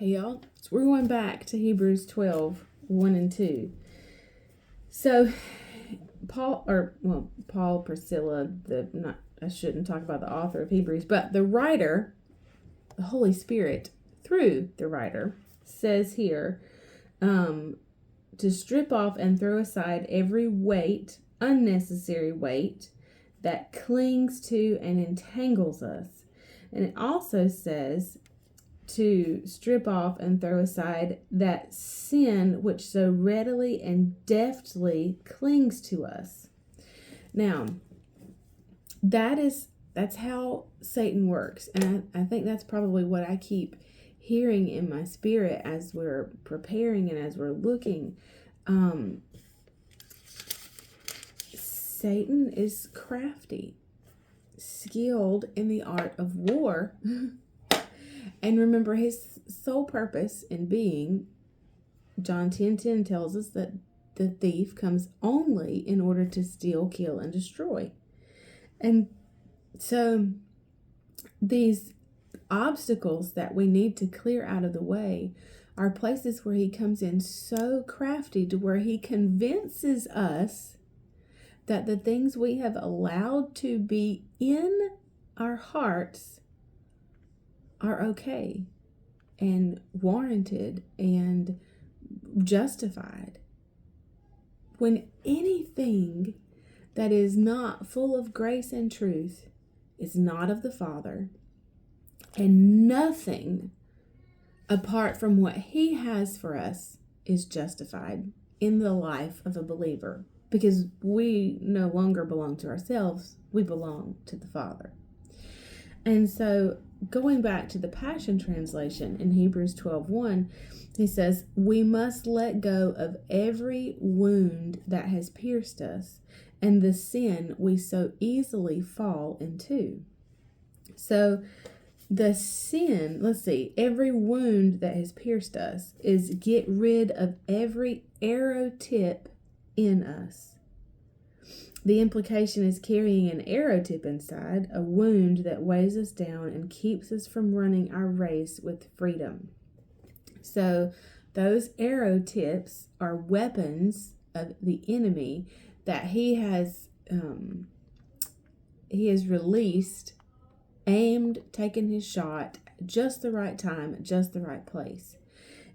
Hey y'all, so we're going back to Hebrews 12, 1 and 2. So Paul, Priscilla, I shouldn't talk about the author of Hebrews, but the writer, the Holy Spirit, through the writer, says here, to strip off and throw aside every weight, unnecessary weight, that clings to and entangles us. And it also says to strip off and throw aside that sin which so readily and deftly clings to us. Now, that's how Satan works. And I think that's probably what I keep hearing in my spirit as we're preparing and as we're looking. Satan is crafty, skilled in the art of war. And remember, his sole purpose in being, John 10:10 tells us that the thief comes only in order to steal, kill, and destroy. And so these obstacles that we need to clear out of the way are places where he comes in so crafty to where he convinces us that the things we have allowed to be in our hearts are okay and warranted and justified, when anything that is not full of grace and truth is not of the Father, and nothing apart from what he has for us is justified in the life of a believer, because we no longer belong to ourselves, we belong to the Father. And so going back to the Passion Translation in Hebrews 12:1, he says, we must let go of every wound that has pierced us and the sin we so easily fall into. So the sin, every wound that has pierced us is get rid of every arrow tip in us. The implication is carrying an arrow tip inside, a wound that weighs us down and keeps us from running our race with freedom. So those arrow tips are weapons of the enemy that he has released, aimed, taken his shot, just the right time, just the right place.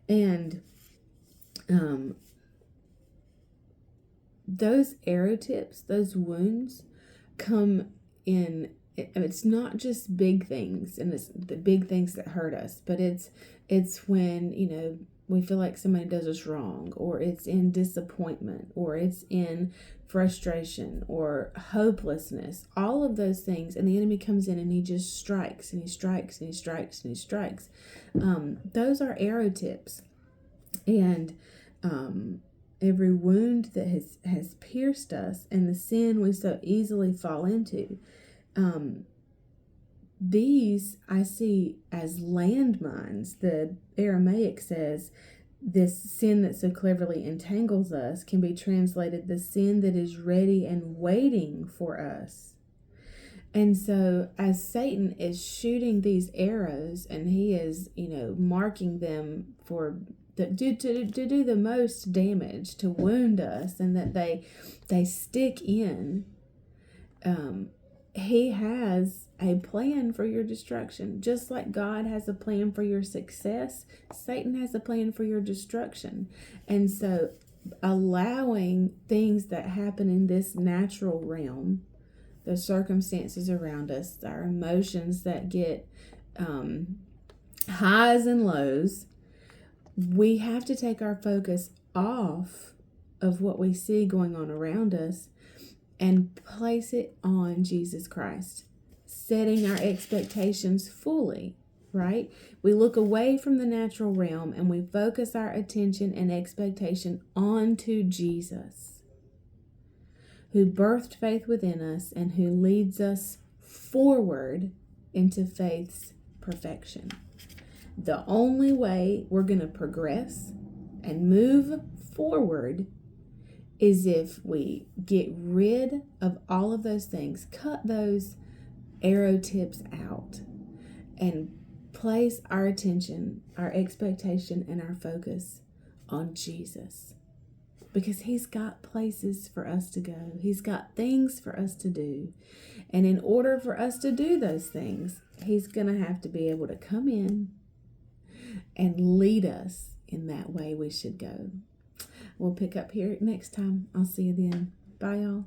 And those arrow tips, those wounds, come in. It's not just big things, and it's the big things that hurt us, but it's when we feel like somebody does us wrong, or it's in disappointment, or it's in frustration or hopelessness. All of those things, and the enemy comes in and he just strikes and he strikes and he strikes and he strikes. Those are arrow tips, and every wound that has pierced us and the sin we so easily fall into, these I see as landmines. The Aramaic says this sin that so cleverly entangles us can be translated the sin that is ready and waiting for us. And so as Satan is shooting these arrows and he is, marking them for to do the most damage, to wound us, and that they stick in, he has a plan for your destruction. Just like God has a plan for your success, Satan has a plan for your destruction. And so allowing things that happen in this natural realm, the circumstances around us, our emotions that get highs and lows, we have to take our focus off of what we see going on around us and place it on Jesus Christ, setting our expectations fully, right? We look away from the natural realm and we focus our attention and expectation onto Jesus, who birthed faith within us and who leads us forward into faith's perfection. The only way we're going to progress and move forward is if we get rid of all of those things, cut those arrow tips out, and place our attention, our expectation, and our focus on Jesus. Because he's got places for us to go. He's got things for us to do. And in order for us to do those things, he's going to have to be able to come in and lead us in that way we should go. We'll pick up here next time. I'll see you then. Bye, y'all.